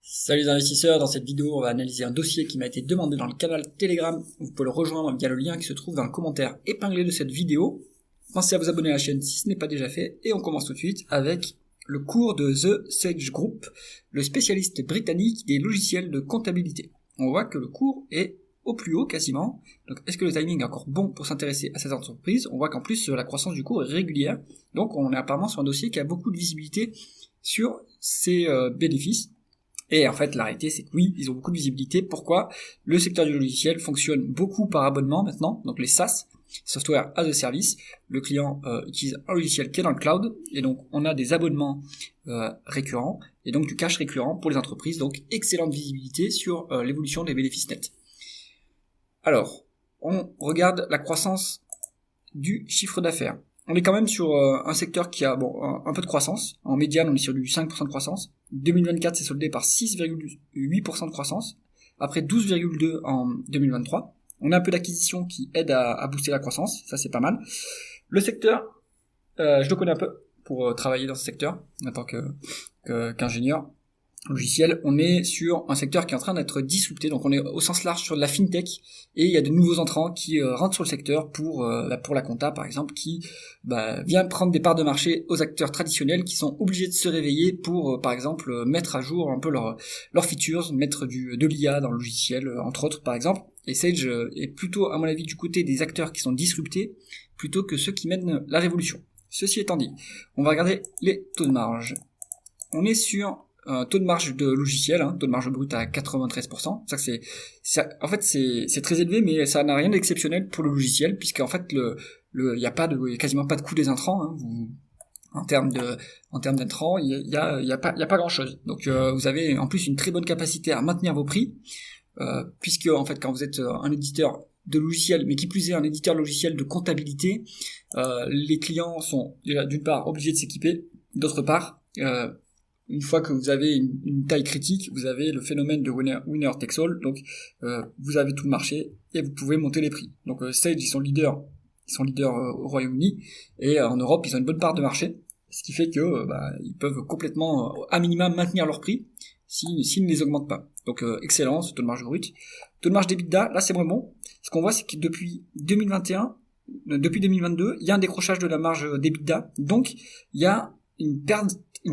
Salut les investisseurs, dans cette vidéo on va analyser un dossier qui m'a été demandé dans le canal Telegram. Vous pouvez le rejoindre via le lien qui se trouve dans le commentaire épinglé de cette vidéo. Pensez à vous abonner à la chaîne si ce n'est pas déjà fait et on commence tout de suite avec le cours de The Sage Group, le spécialiste britannique des logiciels de comptabilité. On voit que le cours est au plus haut quasiment. Donc est-ce que le timing est encore bon pour s'intéresser à cette entreprise? On voit qu'en plus la croissance du cours est régulière. Donc on est apparemment sur un dossier qui a beaucoup de visibilité sur ses bénéfices. Et en fait, la réalité, c'est que oui, ils ont beaucoup de visibilité. Pourquoi? Le secteur du logiciel fonctionne beaucoup par abonnement maintenant, donc les SaaS, Software as a Service. Le client utilise un logiciel qui est dans le cloud, et donc on a des abonnements récurrents, et donc du cash récurrent pour les entreprises, donc excellente visibilité sur l'évolution des bénéfices nets. Alors, on regarde la croissance du chiffre d'affaires. On est quand même sur un secteur qui a un peu de croissance. En médiane, on est sur du 5% de croissance. 2024 s'est soldé par 6,8% de croissance, après 12,2% en 2023. On a un peu d'acquisition qui aide à booster la croissance, ça c'est pas mal. Le secteur, je le connais un peu pour travailler dans ce secteur en tant qu'ingénieur logiciel. On est sur un secteur qui est en train d'être disrupté, donc on est au sens large sur de la fintech, et il y a de nouveaux entrants qui rentrent sur le secteur pour la compta par exemple, qui vient prendre des parts de marché aux acteurs traditionnels qui sont obligés de se réveiller pour par exemple mettre à jour un peu leurs features, mettre de l'IA dans le logiciel entre autres par exemple. Et Sage est plutôt à mon avis du côté des acteurs qui sont disruptés plutôt que ceux qui mènent la révolution. Ceci étant dit, on va regarder les taux de marge. On est sur un taux de marge de logiciel, taux de marge brut à 93%. En fait c'est très élevé, mais ça n'a rien d'exceptionnel pour le logiciel, puisqu'en fait il y a quasiment pas de coût des intrants. En termes d'intrants, il y a pas grand chose. Donc vous avez en plus une très bonne capacité à maintenir vos prix, puisque en fait quand vous êtes un éditeur de logiciel, mais qui plus est un éditeur logiciel de comptabilité, les clients sont d'une part obligés de s'équiper, d'autre part une fois que vous avez une taille critique, vous avez le phénomène de winner takes all, donc vous avez tout le marché et vous pouvez monter les prix. Donc Sage, ils sont leaders au Royaume-Uni, et en Europe, ils ont une bonne part de marché, ce qui fait que ils peuvent complètement, à minima, maintenir leur prix s'ils ne les augmentent pas. Donc excellent, ce taux de marge brut. Taux de marge d'EBITDA, là c'est moins bon. Ce qu'on voit, c'est que depuis 2021, depuis 2022, il y a un décrochage de la marge d'EBITDA, donc il y a une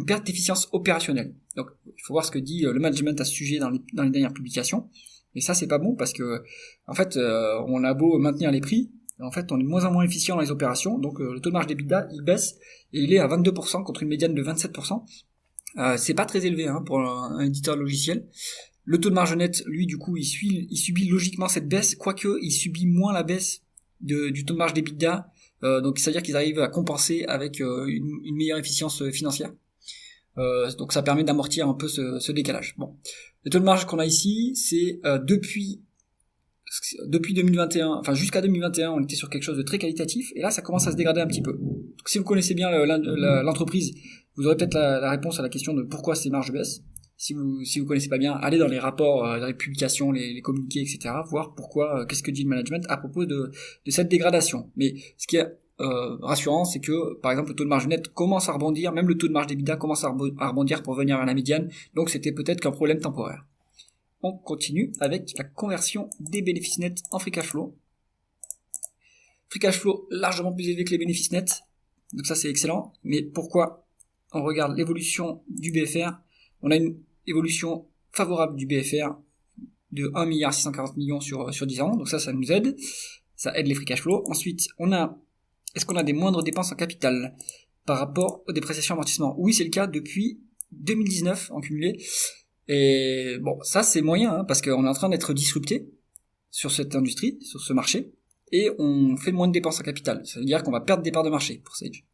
perte d'efficience opérationnelle. Donc il faut voir ce que dit le management à ce sujet dans les dernières publications. Et ça c'est pas bon, parce que en fait on a beau maintenir les prix, en fait on est de moins en moins efficient dans les opérations, donc le taux de marge d'EBITDA il baisse et il est à 22% contre une médiane de 27%. C'est pas très élevé pour un éditeur logiciel. Le taux de marge net, lui, du coup, il subit logiquement cette baisse, quoique il subit moins la baisse du taux de marge d'EBITDA. Donc c'est-à-dire qu'ils arrivent à compenser avec une meilleure efficience financière. Donc ça permet d'amortir un peu ce décalage. Bon, le taux de marge qu'on a ici, c'est depuis 2021, enfin jusqu'à 2021, on était sur quelque chose de très qualitatif, et là ça commence à se dégrader un petit peu. Donc si vous connaissez bien l'entreprise, vous aurez peut-être la réponse à la question de pourquoi ces marges baissent. Si vous connaissez pas bien, allez dans les rapports, dans les publications, les communiqués, etc., voir pourquoi, qu'est-ce que dit le management à propos de cette dégradation. Mais ce qui est rassurant, c'est que par exemple le taux de marge net commence à rebondir, même le taux de marge d'EBITDA commence à rebondir pour venir vers la médiane, donc c'était peut-être qu'un problème temporaire. On continue avec la conversion des bénéfices nets en free cash flow. Free cash flow largement plus élevé que les bénéfices nets, donc ça c'est excellent. Mais pourquoi? On regarde l'évolution du BFR, on a une évolution favorable du BFR de 1,640 milliard sur 10 ans, donc ça nous aide, ça aide les free cash flow. Ensuite, est-ce qu'on a des moindres dépenses en capital par rapport aux dépréciations amortissements? Oui, c'est le cas depuis 2019 en cumulé. Et bon, ça c'est moyen, parce qu'on est en train d'être disrupté sur cette industrie, sur ce marché, et on fait moins de dépenses en capital. Ça veut dire qu'on va perdre des parts de marché pour Sage.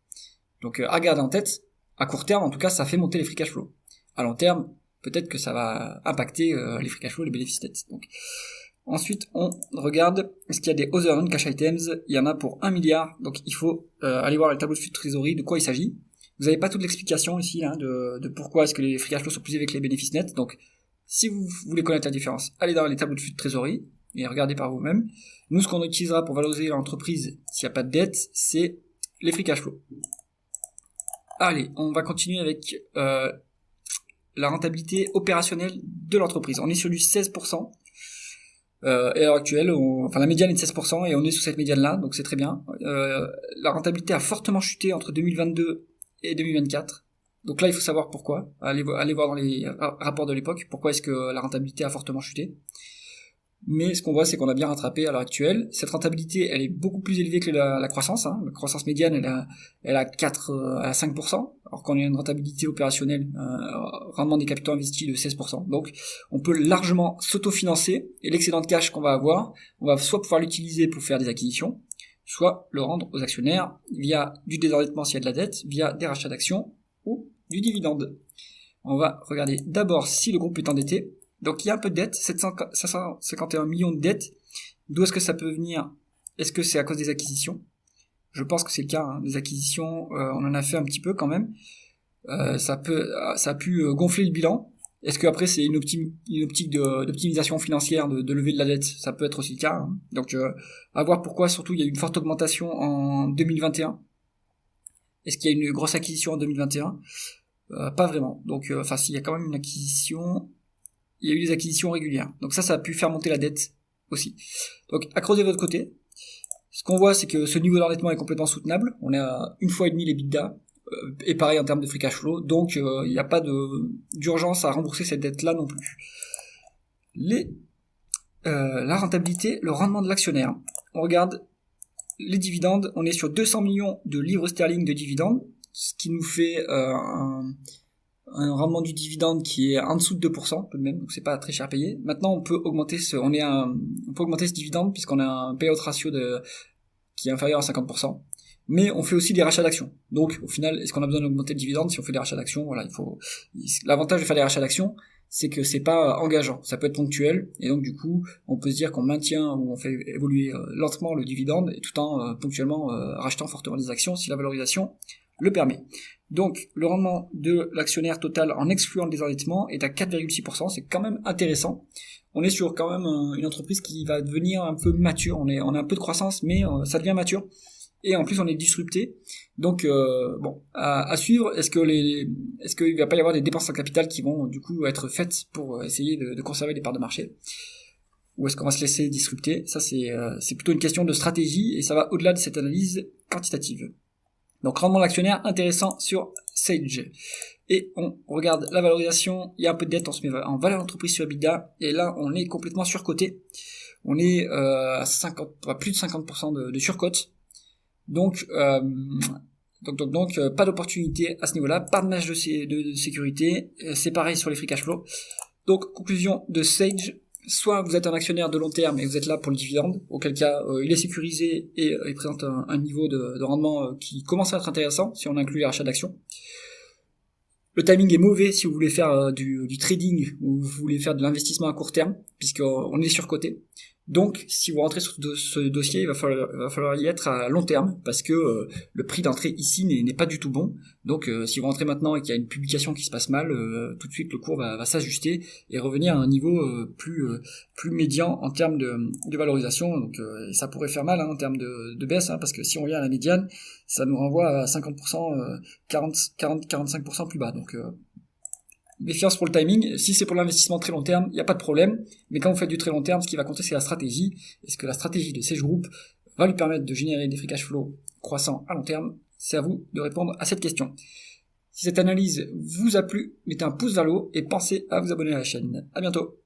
Donc à garder en tête, à court terme en tout cas, ça fait monter les free cash flow. À long terme, peut-être que ça va impacter les free cash flow, les bénéfices nets. Donc ensuite, on regarde, est-ce qu'il y a des other non-cash items? Il y en a pour 1 milliard, donc il faut aller voir le tableau de flux de trésorerie, de quoi il s'agit. Vous n'avez pas toute l'explication ici de pourquoi est-ce que les free cash flow sont plus élevés que les bénéfices nets. Donc si vous voulez connaître la différence, allez dans les tableaux de flux de trésorerie et regardez par vous-même. Nous, ce qu'on utilisera pour valoriser l'entreprise s'il n'y a pas de dette, c'est les free cash flow. Allez, on va continuer avec la rentabilité opérationnelle de l'entreprise. On est sur du 16%. Et à l'heure actuelle, la médiane est de 16% et on est sous cette médiane-là, donc c'est très bien. La rentabilité a fortement chuté entre 2022 et 2024. Donc là, il faut savoir pourquoi. Allez voir dans les rapports de l'époque, pourquoi est-ce que la rentabilité a fortement chuté. Mais ce qu'on voit, c'est qu'on a bien rattrapé à l'heure actuelle. Cette rentabilité, elle est beaucoup plus élevée que la croissance. La croissance médiane, elle a 5%, alors qu'on a une rentabilité opérationnelle, rendement des capitaux investis de 16%. Donc, on peut largement s'autofinancer, et l'excédent de cash qu'on va avoir, on va soit pouvoir l'utiliser pour faire des acquisitions, soit le rendre aux actionnaires via du désendettement s'il y a de la dette, via des rachats d'actions ou du dividende. On va regarder d'abord si le groupe est endetté. Donc il y a un peu de dette, 551 millions de dettes. D'où est-ce que ça peut venir? Est-ce que c'est à cause des acquisitions? Je pense que c'est le cas, hein. Des acquisitions, on en a fait un petit peu quand même. Ça a pu gonfler le bilan. Est-ce que après c'est une optique d'optimisation financière, de lever de la dette? Ça peut être aussi le cas, hein. Donc à voir pourquoi surtout il y a eu une forte augmentation en 2021. Est-ce qu'il y a une grosse acquisition en 2021? Pas vraiment. Donc s'il y a quand même une acquisition, il y a eu des acquisitions régulières. Donc ça a pu faire monter la dette aussi. Donc à creuser de votre côté. Ce qu'on voit, c'est que ce niveau d'endettement est complètement soutenable. On est à 1,5 fois l'EBITDA, et pareil en termes de free cash flow. Donc il n'y a pas d'urgence à rembourser cette dette-là non plus. La rentabilité, le rendement de l'actionnaire. On regarde les dividendes. On est sur 200 millions de livres sterling de dividendes, ce qui nous fait un rendement du dividende qui est en dessous de 2% tout de même, donc c'est pas très cher à payer. Maintenant, on peut augmenter ce dividende puisqu'on a un payout ratio qui est inférieur à 50%. Mais on fait aussi des rachats d'actions. Donc, au final, est-ce qu'on a besoin d'augmenter le dividende si on fait des rachats d'actions? Voilà, l'avantage de faire des rachats d'actions, c'est que c'est pas engageant. Ça peut être ponctuel, et donc du coup, on peut se dire qu'on maintient ou on fait évoluer lentement le dividende, et tout en ponctuellement rachetant fortement des actions si la valorisation le permet. Donc, le rendement de l'actionnaire total en excluant le désendettement est à 4,6%, c'est quand même intéressant. On est sur quand même une entreprise qui va devenir un peu mature, on a un peu de croissance, mais ça devient mature. Et en plus, on est disrupté. Donc, à suivre, est-ce qu'il va pas y avoir des dépenses en capital qui vont du coup être faites pour essayer de conserver les parts de marché? Ou est-ce qu'on va se laisser disrupter? Ça, c'est plutôt une question de stratégie, et ça va au-delà de cette analyse quantitative. Donc rendement de l'actionnaire intéressant sur Sage. Et on regarde la valorisation, il y a un peu de dette, on se met en valeur d'entreprise sur EBITDA, et là on est complètement surcoté. On est à plus de 50% de surcote. Donc pas d'opportunité à ce niveau-là, pas de marge de sécurité, c'est pareil sur les free cash flow. Donc conclusion de Sage, soit vous êtes un actionnaire de long terme et vous êtes là pour le dividende, auquel cas il est sécurisé et il présente un niveau de rendement qui commence à être intéressant si on inclut les rachats d'actions. Le timing est mauvais si vous voulez faire du trading ou vous voulez faire de l'investissement à court terme, puisqu'on est surcoté. Donc, si vous rentrez sur ce dossier, il va falloir y être à long terme, parce que le prix d'entrée ici n'est pas du tout bon. Donc, si vous rentrez maintenant et qu'il y a une publication qui se passe mal, tout de suite le cours va s'ajuster et revenir à un niveau plus médian en termes de valorisation. Donc, ça pourrait faire mal en termes de baisse, parce que si on vient à la médiane, ça nous renvoie à 50%, 40-45% plus bas. Donc, méfiance pour le timing. Si c'est pour l'investissement très long terme, il n'y a pas de problème. Mais quand vous faites du très long terme, ce qui va compter, c'est la stratégie. Est-ce que la stratégie de Sage Group va lui permettre de générer des free cash flow croissants à long terme? C'est à vous de répondre à cette question. Si cette analyse vous a plu, mettez un pouce vers le haut et pensez à vous abonner à la chaîne. À bientôt.